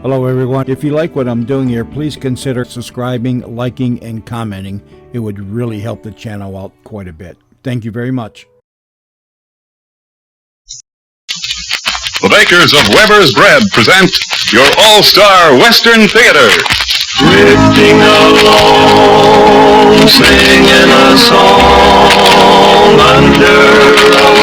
Hello everyone. If you like what I'm doing here, please consider subscribing, liking, and commenting. It would really help the channel out quite a bit. Thank you very much. The bakers of Weber's Bread present your all-star Western Theater. Drifting along, singing a song under a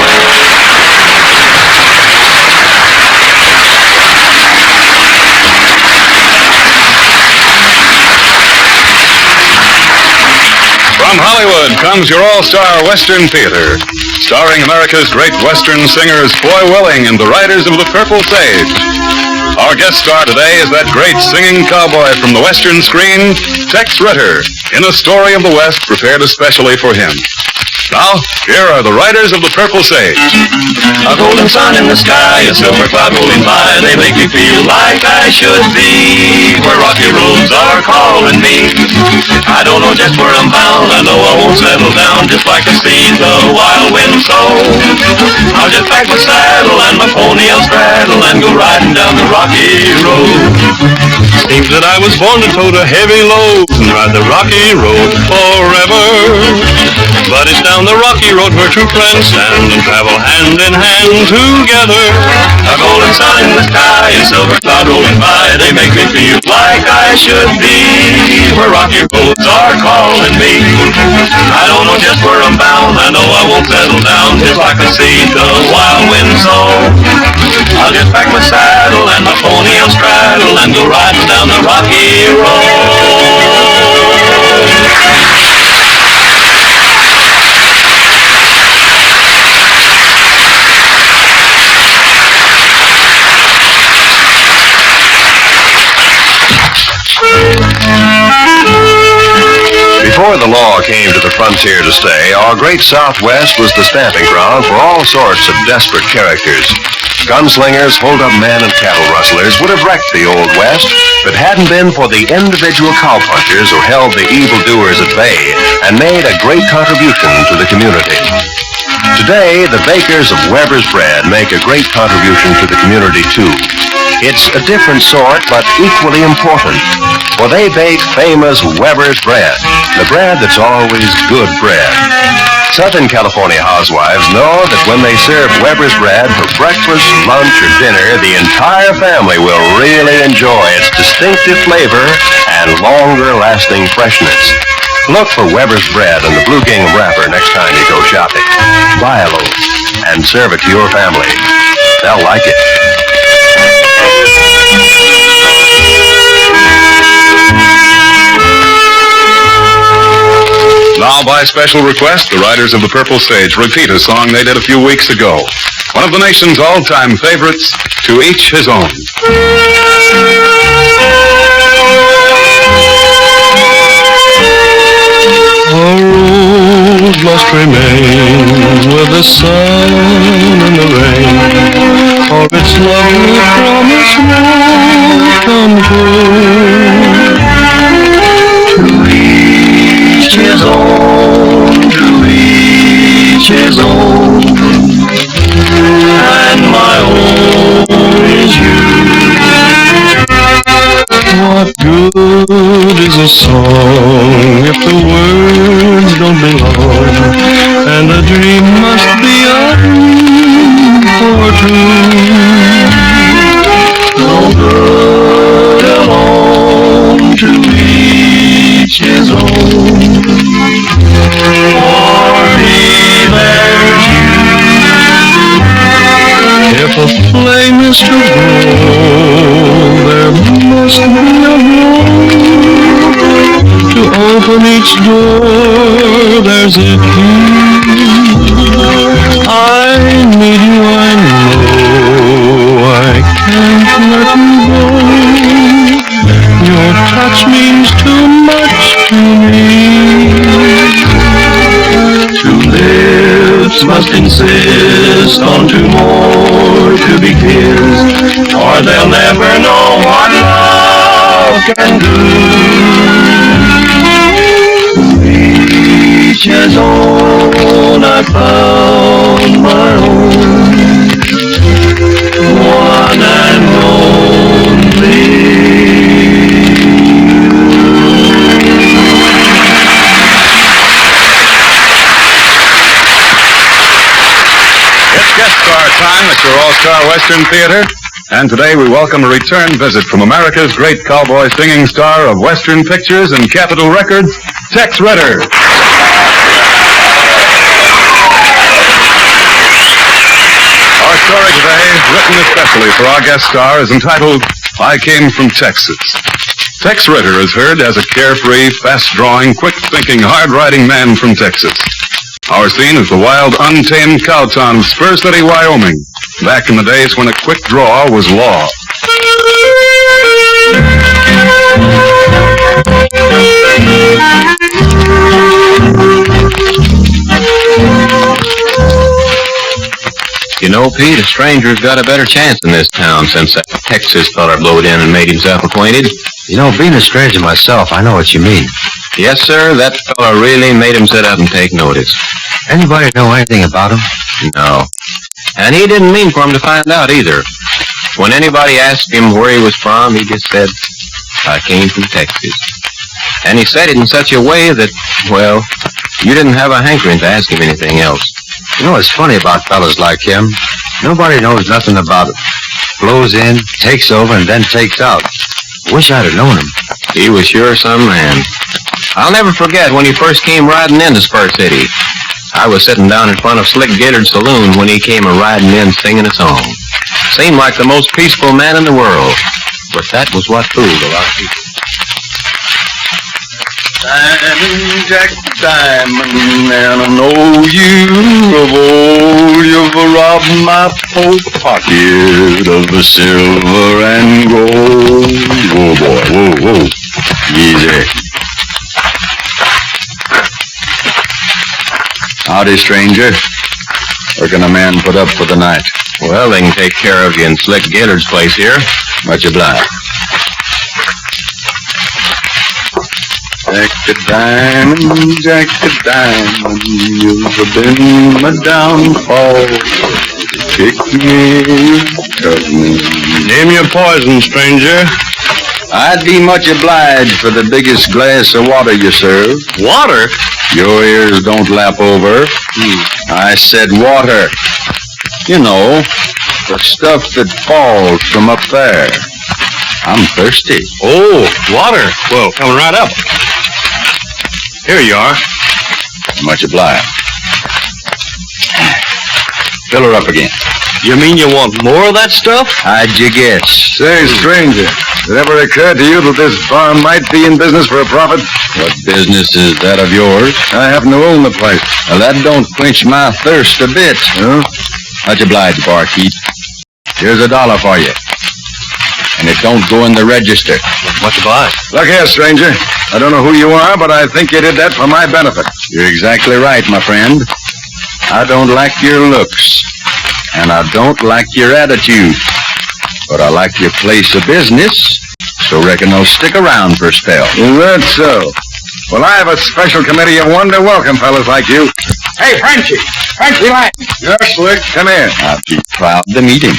From Hollywood comes your all-star Western Theater, starring America's great Western singers Foy Willing and the Riders of the Purple Sage. Our guest star today is that great singing cowboy from the Western screen, Tex Ritter, in a story of the West prepared especially for him. Now, here are the Riders of the Purple Sage. A golden sun in the sky, a silver cloud rolling by, they make me feel like I should be where rocky roads are calling me. I don't know just where I'm bound, I know I won't settle down just like I see the wild wind so. I'll just pack my saddle and my pony I'll straddle and go riding down the rocky road. Seems that I was born to tote a heavy load and ride the rocky road forever. But it's down the rocky road where true friends stand and travel hand in hand together. A golden sun in the sky, a silver cloud rolling by, they make me feel like I should be where rocky roads are calling me. I don't know just where I'm bound, I know I won't settle down just like I see the wild wind so. I'll just pack my saddle and my pony I'll straddle and go riding down the rocky road. Before the law came to the frontier to stay, our great Southwest was the stamping ground for all sorts of desperate characters. Gunslingers, hold-up men, and cattle rustlers would have wrecked the Old West if it hadn't been for the individual cowpunchers who held the evildoers at bay and made a great contribution to the community. Today, the bakers of Weber's Bread make a great contribution to the community, too. It's a different sort, but equally important, for they bake famous Weber's Bread, the bread that's always good bread. Southern California housewives know that when they serve Weber's Bread for breakfast, lunch, or dinner, the entire family will really enjoy its distinctive flavor and longer-lasting freshness. Look for Weber's Bread in the blue gingham wrapper next time you go shopping. Buy a loaf and serve it to your family. They'll like it. Now, by special request, the Riders of the Purple Sage repeat a song they did a few weeks ago. One of the nation's all-time favorites, To Each His Own. Our road must remain with the sun and the rain, for its lovely promise won't come true. To each his own, to each his own, and my own is you. What good is a song if the words don't belong, and a dream must be a dream for two? No good alone, to each his own, for me there's you. If a flame is to grow, there must be a hole. To open each door, there's a key. I need you, I know, I can't let you go. Your touch means too much to me. Two lips must insist on two more to be kissed, or they'll never know what love can do. Each his own, I found my own, one and only. Western Theater, and today we welcome a return visit from America's great cowboy singing star of Western Pictures and Capitol Records, Tex Ritter. Our story today, written especially for our guest star, is entitled, I Came from Texas. Tex Ritter is heard as a carefree, fast-drawing, quick-thinking, hard-riding man from Texas. Our scene is the wild, untamed cow town of Spur City, Wyoming, back in the days when a quick draw was law. You know, Pete, a stranger's got a better chance in this town since that Texas feller blowed in and made himself acquainted. You know, being a stranger myself, I know what you mean. Yes, sir, that fella really made him sit up and take notice. Anybody know anything about him? No. And he didn't mean for him to find out either. When anybody asked him where he was from, he just said, I came from Texas. And he said it in such a way that, well, you didn't have a hankering to ask him anything else. You know, it's funny about fellas like him. Nobody knows nothing about him. Blows in, takes over, and then takes out. Wish I'd have known him. He was sure some man. I'll never forget when he first came riding into Spur City. I was sitting down in front of Slick Gaylord's saloon when he came a-riding in singing a song. Seemed like the most peaceful man in the world. But that was what fooled a lot of people. Diamond, Jack Diamond, and I know you've robbed my pocket of the silver and gold. Whoa, boy, whoa. Easy. Howdy, stranger. Where can a man put up for the night? Well, they can take care of you in Slick Gaylord's place here. Much obliged. Jack the Diamond, you've been my downfall. Pick me, cut me. Name your poison, stranger. I'd be much obliged for the biggest glass of water you serve. Water? Your ears don't lap over. I said water. You know, the stuff that falls from up there. I'm thirsty. Oh, water. Well, coming right up. Here you are. Much obliged. Fill her up again. You mean you want more of that stuff? How'd you guess? Say, stranger, did it ever occur to you that this farm might be in business for a profit? What business is that of yours? I happen to own the place. Well, that don't quench my thirst a bit. Huh? Much obliged, barkeep. Here's $1 for you. And it don't go in the register. Much obliged. Look here, stranger. I don't know who you are, but I think you did that for my benefit. You're exactly right, my friend. I don't like your looks. And I don't like your attitude. But I like your place of business. So reckon I'll stick around for a spell. Is that so? Well, I have a special committee of one to welcome fellas like you. Hey, Frenchie! Frenchie Lang! Yes, Slick? Come here. I'll be proud to meet him.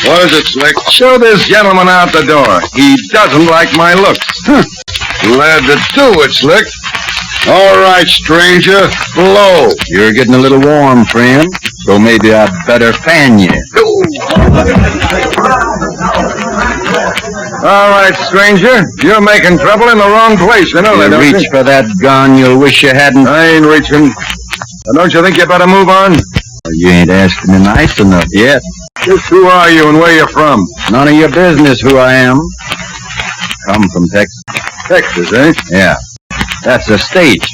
What is it, Slick? Show this gentleman out the door. He doesn't like my looks. Glad to do it, Slick. All right, stranger. Blow. You're getting a little warm, friend. So maybe I'd better fan you. All right, stranger. You're making trouble in the wrong place. You know that, You don't reach you? for that gun, you'll wish you hadn't. I ain't reaching. Now, don't you think you better move on? You ain't asking me nice enough yet. Just who are you and where you from? None of your business who I am. Come from Texas. Texas, eh? Yeah. That's a state.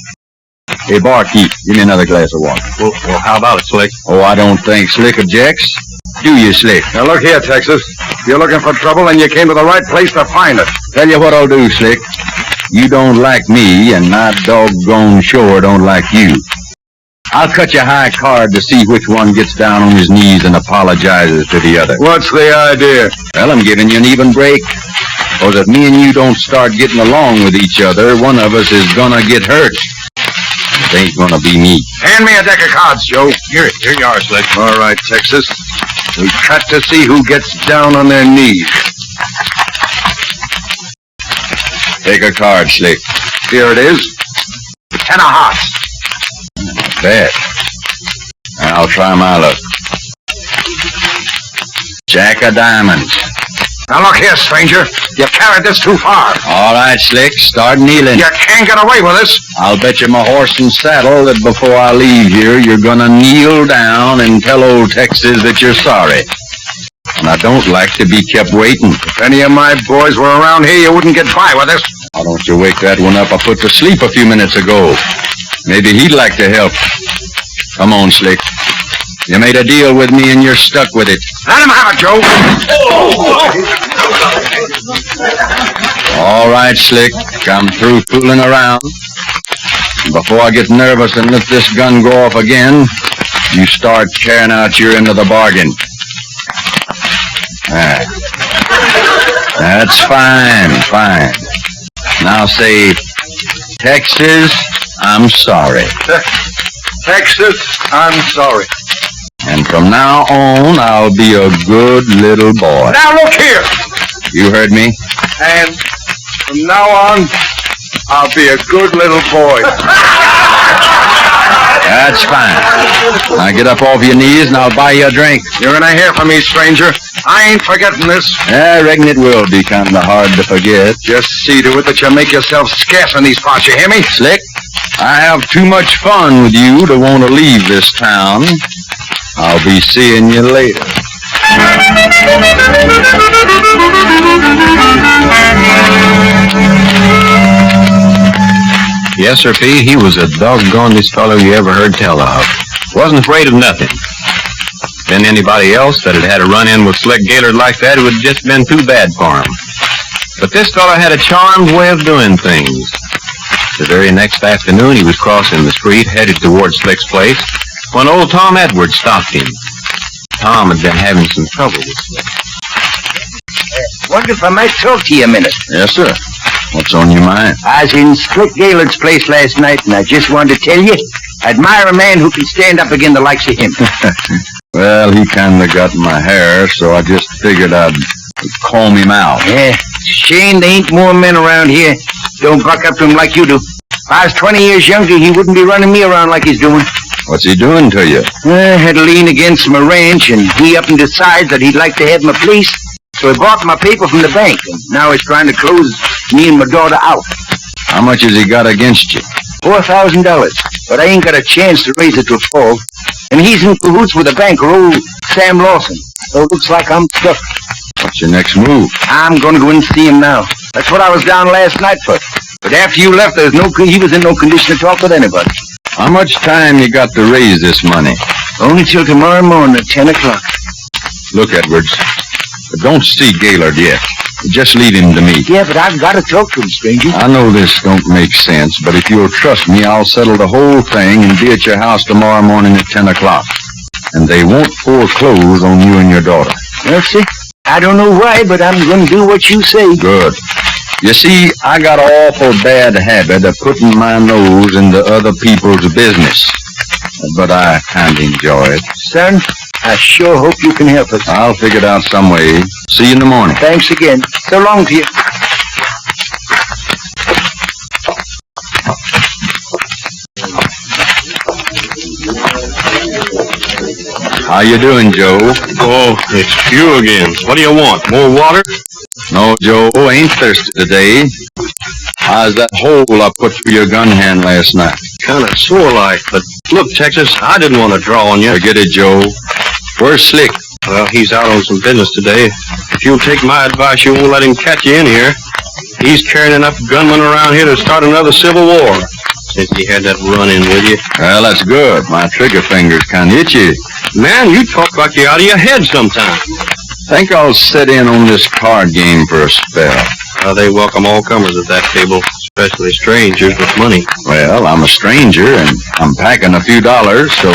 Hey, barkeep, give me another glass of water. Well, how about it, Slick? Oh, I don't think Slick objects. Do you, Slick? Now, look here, Texas. If you're looking for trouble, then you came to the right place to find it. Tell you what I'll do, Slick. You don't like me, and I doggone sure don't like you. I'll cut you a high card to see which one gets down on his knees and apologizes to the other. What's the idea? Well, I'm giving you an even break. Because if me and you don't start getting along with each other, one of us is gonna get hurt. It ain't gonna be me. Hand me a deck of cards, Joe. Here you are, Slick. All right, Texas. We cut to see who gets down on their knees. Take a card, Slick. Here it is. 10 of hearts. Bad. I'll try my luck. Jack of diamonds. Now look here, stranger. You carried this too far. All right, Slick, start kneeling. You can't get away with this. I'll bet you my horse and saddle that before I leave here, you're gonna kneel down and tell old Texas that you're sorry. And I don't like to be kept waiting. If any of my boys were around here, you wouldn't get by with this. Why don't you wake that one up I put to sleep a few minutes ago? Maybe he'd like to help. Come on, Slick. You made a deal with me and you're stuck with it. Let him have it, Joe. All right, Slick. I'm through fooling around. Before I get nervous and let this gun go off again, you start carrying out your end of the bargain. That's fine. Now say, Texas, I'm sorry. Texas, I'm sorry. And from now on, I'll be a good little boy. Now look here. You heard me? And from now on, I'll be a good little boy. That's fine. Now get up off your knees and I'll buy you a drink. You're gonna hear from me, stranger. I ain't forgetting this. I reckon it will be kind of hard to forget. Just see to it that you make yourself scarce in these parts, you hear me? Slick, I have too much fun with you to want to leave this town. I'll be seeing you later. Yes, sir, P. He was the doggonest fellow you ever heard tell of. Wasn't afraid of nothing. Been anybody else that had a run-in with Slick Gaylord like that, it would have just been too bad for him. But this fellow had a charmed way of doing things. The very next afternoon, he was crossing the street, headed towards Slick's place, when old Tom Edwards stopped him. Tom had been having some trouble with Slick. Wonder if I might talk to you a minute. Yes, sir. What's on your mind? I was in Slick Gaylord's place last night, and I just wanted to tell you, I admire a man who can stand up against the likes of him. Well, he kind of got my hair, so I just figured I'd comb him out. Yeah, shame there ain't more men around here. Don't buck up to him like you do. If I was 20 years younger, he wouldn't be running me around like he's doing. What's he doing to you? I had to lean against my ranch, and he up and decides that he'd like to have my place. So he bought my paper from the bank, and now he's trying to close me and my daughter out. How much has he got against you? $4,000, but I ain't got a chance to raise it to fall. And he's in cahoots with the banker, old Sam Lawson. So it looks like I'm stuck. What's your next move? I'm going to go in and see him now. That's what I was down last night for. But after you left, he was in no condition to talk with anybody. How much time you got to raise this money? Only till tomorrow morning at 10 o'clock. Look, Edwards, but don't see Gaylord yet. Just leave him to me. Yeah, but I've got to talk to him, stranger. I know this don't make sense, but if you'll trust me, I'll settle the whole thing and be at your house tomorrow morning at 10 o'clock. And they won't foreclose on you and your daughter. Well, see, I don't know why, but I'm going to do what you say. Good. You see, I got an awful bad habit of putting my nose into other people's business. But I kind of enjoy it. Son, I sure hope you can help us. I'll figure it out some way. See you in the morning. Thanks again. So long to you. How you doing, Joe? Oh, it's you again. What do you want? More water? No, Joe, ain't thirsty today. How's that hole I put through your gun hand last night? Kind of sore like, but look, Texas, I didn't want to draw on you. Forget it, Joe. Where's Slick? Well, he's out on some business today. If you'll take my advice, you won't let him catch you in here. He's carrying enough gunmen around here to start another civil war. Since he had that run-in with you. Well, that's good. My trigger finger's kind of itchy. Man, you talk like you're out of your head sometimes. Think I'll sit in on this card game for a spell. They welcome all comers at that table, especially strangers with money. Well, I'm a stranger, and I'm packing a few dollars, so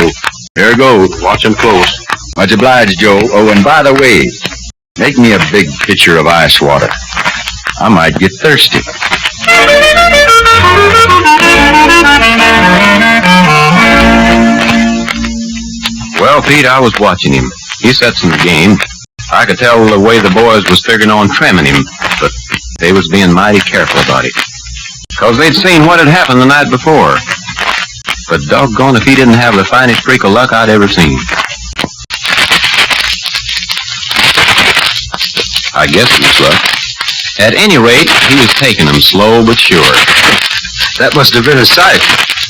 here goes. Watch him close. Much obliged, Joe. Oh, and by the way, make me a big pitcher of ice water. I might get thirsty. Well, Pete, I was watching him. He set some game. I could tell the way the boys was figuring on trimming him, but they was being mighty careful about it. 'Cause they'd seen what had happened the night before. But doggone if he didn't have the finest streak of luck I'd ever seen. I guess it was luck. At any rate, he was taking them slow but sure. That must have been a sight.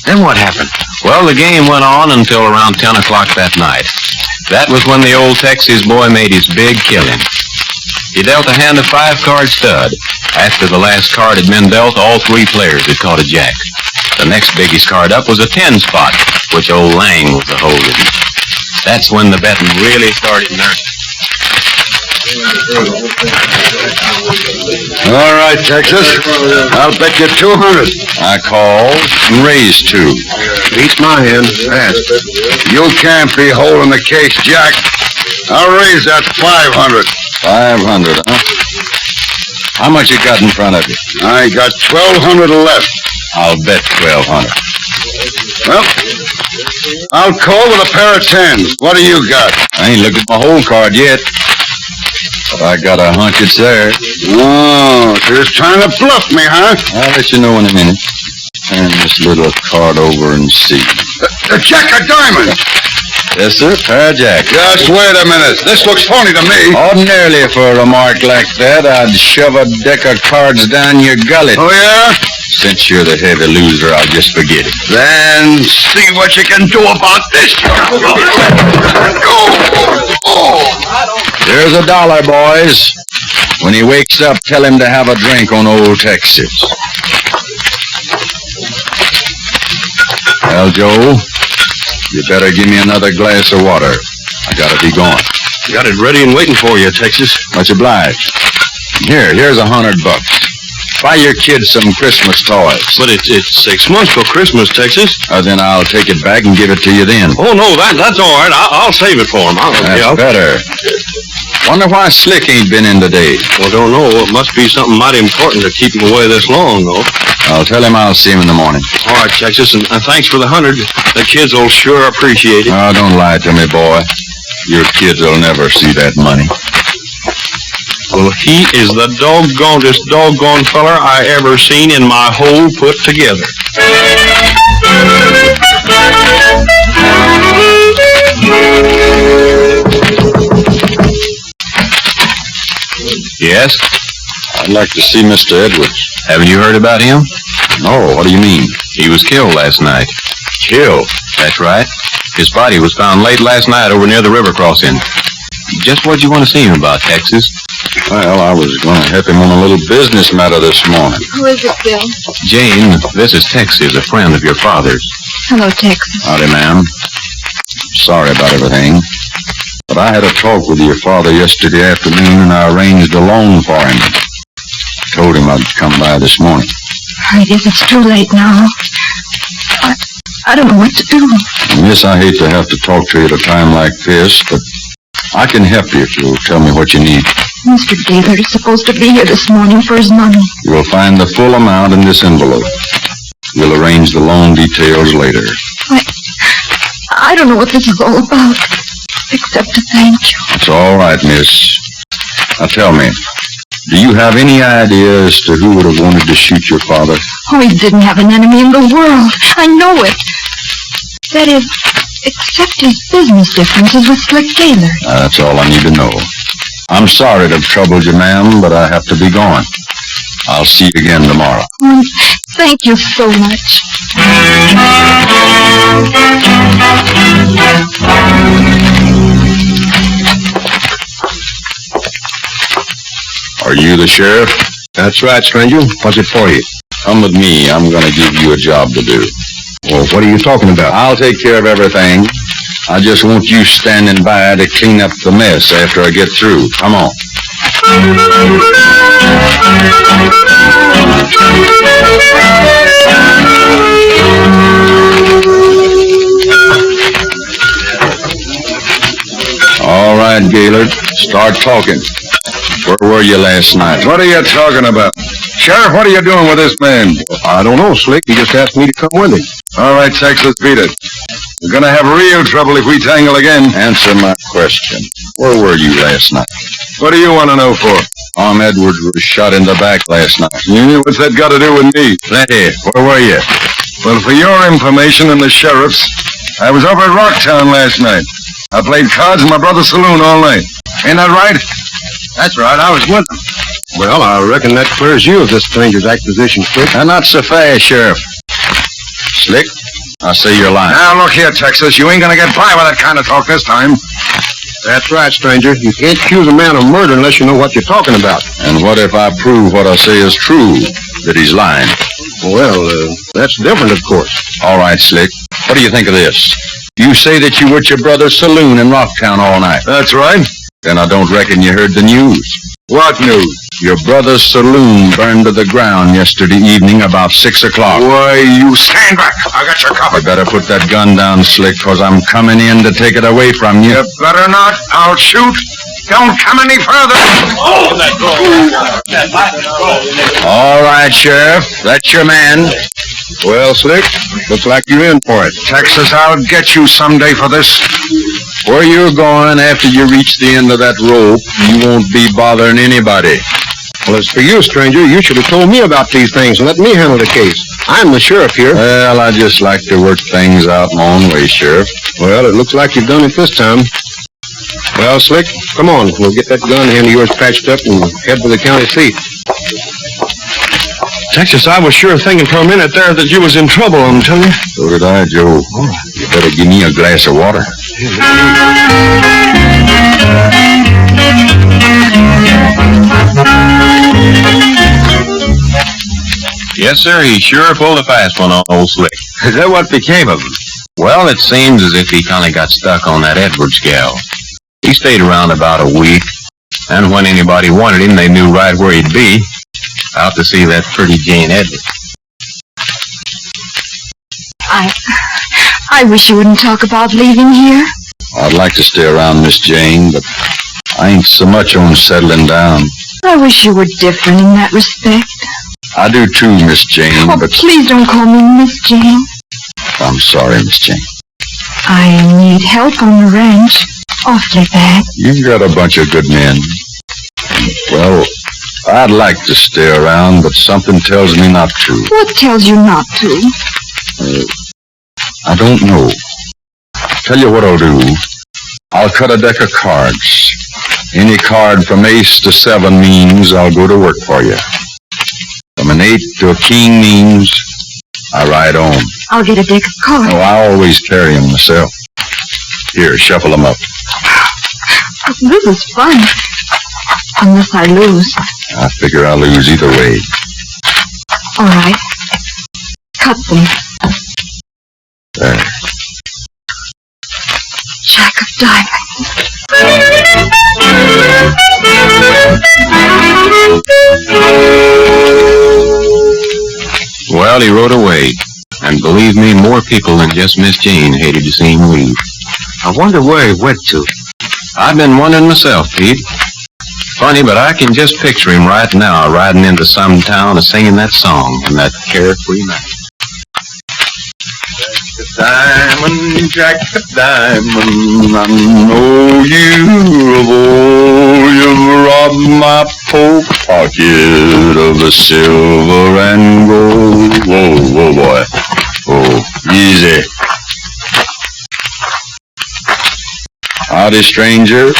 Then what happened? Well, the game went on until around 10 o'clock that night. That was when the old Texas boy made his big killing. He dealt a hand of 5-card stud. After the last card had been dealt, all 3 players had caught a jack. The next biggest card up was a 10 spot, which old Lang was a holding. That's when the betting really started in earnest. All right, Texas. I'll bet you 200. I call and raise 2. Beats my hand. Fast. You can't be holding the case, Jack. I'll raise that 500. 500, huh? How much you got in front of you? I got 1,200 left. I'll bet 1,200. Well, I'll call with a pair of 10s. What do you got? I ain't looked at my whole card yet. But I got a hunch it's there. Oh, so you're trying to bluff me, huh? I'll let you know in a minute. Turn this little card over and see. The jack of diamonds! Yes, sir, pair of jacks. Just wait a minute. This looks phony to me. Ordinarily, for a remark like that, I'd shove a deck of cards down your gullet. Oh, yeah? Since you're the heavy loser, I'll just forget it. Then see what you can do about this. Here's $1, boys. When he wakes up, tell him to have a drink on Old Texas. Well, Joe, you better give me another glass of water. I gotta be going. Got it ready and waiting for you, Texas. Much obliged. Here's $100. Buy your kids some Christmas toys. But it's 6 months for Christmas, Texas. Then I'll take it back and give it to you then. Oh, no, that's all right. I'll save it for him. That's better. Wonder why Slick ain't been in today. Well, don't know. It must be something mighty important to keep him away this long, though. I'll tell him I'll see him in the morning. All right, Texas, and thanks for the 100. The kids will sure appreciate it. Oh, don't lie to me, boy. Your kids will never see that money. Well, he is the doggonedest doggone feller I ever seen in my whole put together. Yes? I'd like to see Mr. Edwards. Haven't you heard about him? No, what do you mean? He was killed last night. Killed? That's right. His body was found late last night over near the river crossing. Just what you want to see him about, Texas? Well, I was going to help him on a little business matter this morning. Who is it, Bill? Jane, this is Texas, a friend of your father's. Hello, Texas. Howdy, ma'am. Sorry about everything. But I had a talk with your father yesterday afternoon, and I arranged a loan for him. Told him I'd come by this morning. I guess it's too late now. I don't know what to do. Miss, I hate to have to talk to you at a time like this, but I can help you if you'll tell me what you need. Mr. Gaylord is supposed to be here this morning for his money. You will find the full amount in this envelope. We'll arrange the loan details later. I don't know what this is all about, except to thank you. It's all right, miss. Now tell me, do you have any idea as to who would have wanted to shoot your father? Oh, he didn't have an enemy in the world. I know it. That is, except his business differences with Slick Gaylord. That's all I need to know. I'm sorry to have troubled you, ma'am, but I have to be going. I'll see you again tomorrow. Thank you so much. Are you the sheriff? That's right, stranger. What's it for you? Come with me. I'm going to give you a job to do. Well, what are you talking about? I'll take care of everything. I just want you standing by to clean up the mess after I get through. Come on. All right, Gaylord. Start talking. Where were you last night? What are you talking about? Sheriff, what are you doing with this man? I don't know, Slick. He just asked me to come with him. All right, Texas, beat it. We're going to have real trouble if we tangle again. Answer my question. Where were you last night? What do you want to know for? Tom Edwards was shot in the back last night. What's that got to do with me? Plenty. Where were you? Well, for your information and the sheriff's, I was over at Rocktown last night. I played cards in my brother's saloon all night. Ain't that right? That's right, I was with them. Well, I reckon that clears you of this stranger's acquisition, Slick. And not so fast, Sheriff. Slick, I say you're lying. Now, look here, Texas. You ain't gonna get by with that kind of talk this time. That's right, stranger. You can't accuse a man of murder unless you know what you're talking about. And what if I prove what I say is true, that he's lying? Well, that's different, of course. All right, Slick. What do you think of this? You say that you were at your brother's saloon in Rocktown all night. That's right. Then I don't reckon you heard the news. What news? Your brother's saloon burned to the ground yesterday evening about 6 o'clock. Why, you stand back. I got your cover. I better put that gun down, Slick, because I'm coming in to take it away from you. You better not. I'll shoot. Don't come any further. All right, Sheriff. That's your man. Well, Slick, looks like you're in for it. Texas, I'll get you someday for this. Where you're going after you reach the end of that rope, you won't be bothering anybody. Well, as for you, stranger, you should have told me about these things and let me handle the case. I'm the sheriff here. Well, I just like to work things out my own way, Sheriff. Well, it looks like you've done it this time. Well, Slick, come on. We'll get that gun hand of yours patched up and head for the county seat. Texas, I was sure thinking for a minute there that you was in trouble, I'm telling you. So did I, Joe. You better give me a glass of water. Yes, sir, he sure pulled a fast one on old Slick. Is that what became of him? Well, it seems as if he kind of got stuck on that Edwards gal. He stayed around about a week, and when anybody wanted him, they knew right where he'd be, out to see that pretty Jane Edwards. I wish you wouldn't talk about leaving here. I'd like to stay around Miss Jane, but I ain't so much on settling down. I wish you were different in that respect. I do too, Miss Jane, Oh, but please don't call me Miss Jane. I'm sorry, Miss Jane. I need help on the ranch. Awfully bad. You've got a bunch of good men. Well, I'd like to stay around, but something tells me not to. What tells you not to? I don't know. Tell you what I'll do. I'll cut a deck of cards. Any card from ace to 7 means I'll go to work for you. From an 8 to a king means I ride on. I'll get a deck of cards. Oh, I always carry them myself. Here, shuffle them up. This is fun. Unless I lose. I figure I'll lose either way. All right. Cut them. There. Jack of diamonds. Well, he rode away, and believe me, more people than just Miss Jane hated to see him leave. I wonder where he went to. I've been wondering myself, Pete. Funny, but I can just picture him right now riding into some town and singing that song in that carefree night. Jack the Diamond, I know you've robbed my poke pocket of the silver and gold. Whoa, whoa, boy. Oh, easy. Howdy, stranger.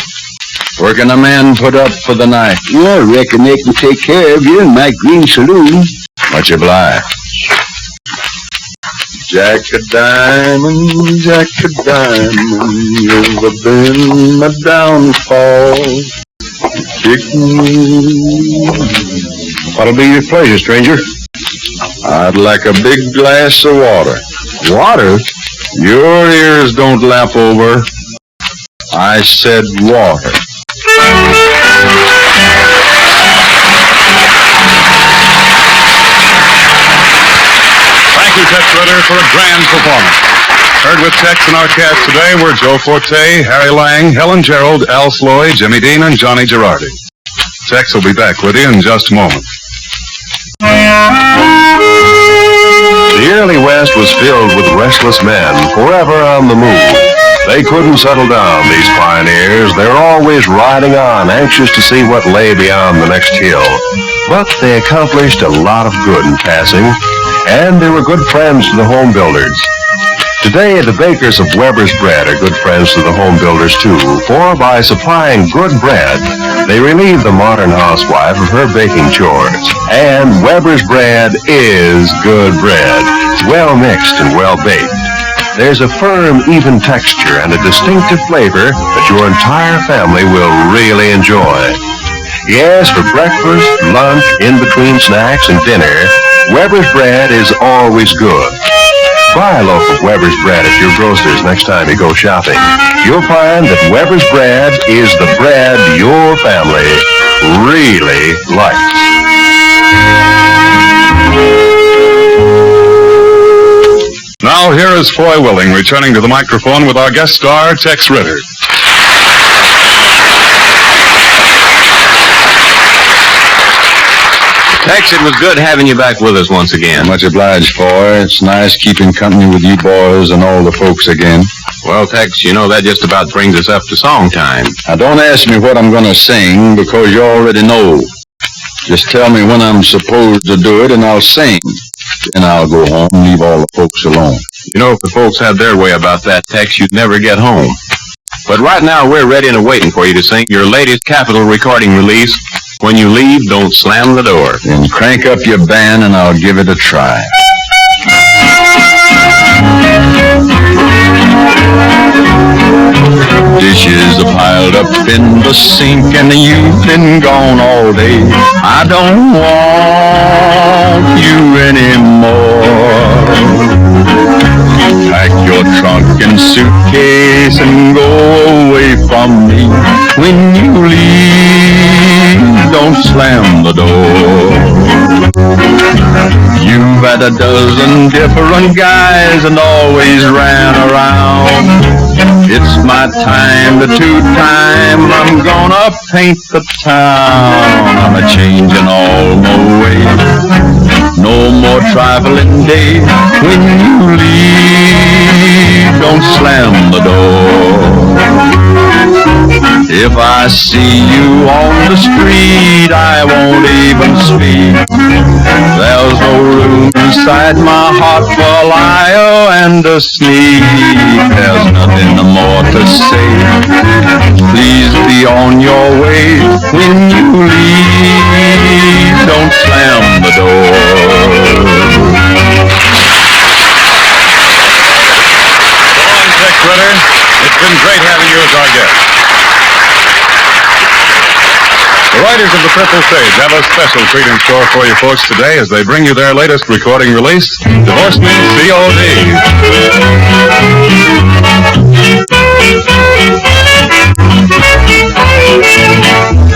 Where can a man put up for the night? I reckon they can take care of you in my green saloon. Much obliged. Jack a diamond, Jack a diamond, you've been my downfall. Kick me. What'll be your pleasure, stranger? I'd like a big glass of water. Water? Your ears don't lap over. I said water. Thank you, Tex Ritter, for a grand performance. Heard with Tex and our cast today were Joe Forte, Harry Lang, Helen Gerald, Al Sloy, Jimmy Dean, and Johnny Girardi. Tex will be back with you in just a moment. The early West was filled with restless men, forever on the move. They couldn't settle down, these pioneers. They're always riding on, anxious to see what lay beyond the next hill. But they accomplished a lot of good in passing, and they were good friends to the home builders. Today, the bakers of Weber's Bread are good friends to the home builders, too, for by supplying good bread, They relieve the modern housewife of her baking chores. And Weber's bread is good bread. It's well mixed and well baked. There's a firm, even texture and a distinctive flavor that your entire family will really enjoy. Yes, for breakfast, lunch, in between snacks, and dinner, Weber's bread is always good. Buy a loaf of Weber's bread at your grocer's next time you go shopping. You'll find that Weber's bread is the bread your family really likes. Now here is Foy Willing returning to the microphone with our guest star, Tex Ritter. Tex, it was good having you back with us once again. Much obliged, Foy. It's nice keeping company with you boys and all the folks again. Well, Tex, you know that just about brings us up to song time. Now, don't ask me what I'm going to sing, because you already know. Just tell me when I'm supposed to do it, and I'll sing. Then I'll go home and leave all the folks alone. You know, if the folks had their way about that, Tex, you'd never get home. But right now, we're ready and waiting for you to sing your latest Capitol recording release, When You Leave, Don't Slam the Door. Then crank up your band, and I'll give it a try. Dishes are piled up in the sink, and you've been gone all day. I don't want you anymore. Pack your trunk and suitcase and go away from me. When you leave, don't slam the door. You've had a dozen different guys and always ran around. It's my time to two-time. I'm gonna paint the town. I'm a-changing all my ways. No more traveling days. When you leave, don't slam the door. If I see you on the street, I won't even speak. There's no room inside my heart for a liar and a sneak. There's nothing more to say. Please be on your way. When you leave, don't slam the door. So long, Tex Ritter. It's been great having you as our guest. The writers of the Purple Sage have a special treat in store for you folks today as they bring you their latest recording release, Divorce Me COD.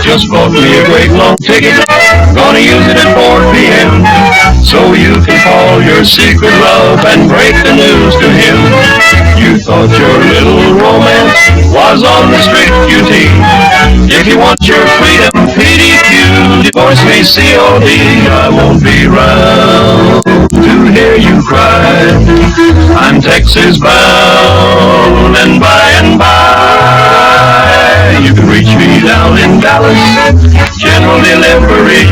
Just bought me a great long ticket, gonna use it at 4 p.m. So you can call your secret love and break the news to him. You thought your little romance was on the strict QT. If you want your freedom, PDQ, divorce me COD. I won't be round to hear you cry. I'm Texas bound, and by you can reach me down in Dallas, General Delivery.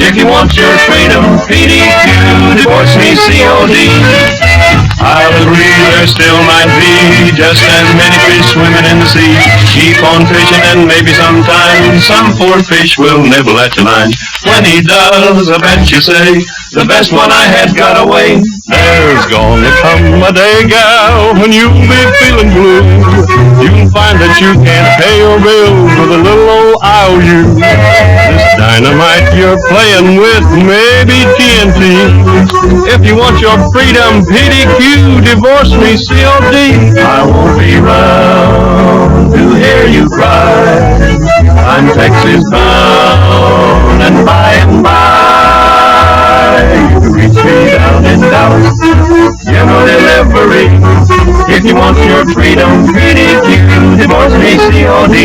If you want your freedom, PDQ, divorce me COD. I'll agree there still might be just as many fish swimming in the sea. Keep on fishing and maybe sometime some poor fish will nibble at your line. When he does, I bet you say, the best one I had got away. There's gonna come a day, gal, when you'll be feeling blue. You can find that you can't pay your bills with a little old IOU. This dynamite you're playing with may be TNT. If you want your freedom, PDQ, divorce me COD. I won't be round to hear you cry. I'm Texas bound, and by you can reach me down in Dallas, General Delivery. If you want your freedom, PDQ, divorce me COD.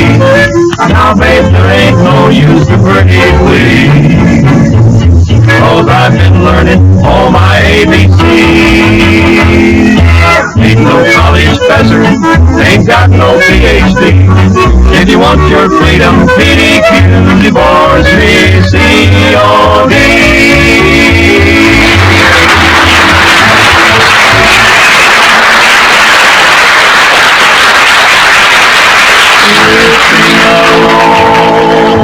Now, babe, there ain't no use to pretty please, 'cause I've been learning all my ABCs. Ain't no college professor, ain't got no PhD. If you want your freedom, PDQ, divorce me COD. Drifting along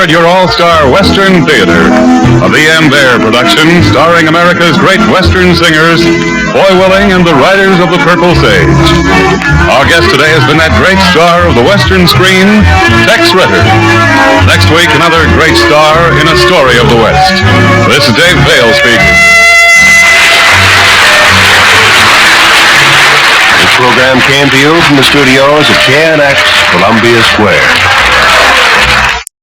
heard your all-star Western Theater, a V.M. Bear production starring America's great Western singers, Foy Willing and the Riders of the Purple Sage. Our guest today has been that great star of the Western screen, Tex Ritter. Next week, another great star in a story of the West. This is Dave Vale speaking. This program came to you from the studios of KNX, Columbia Square.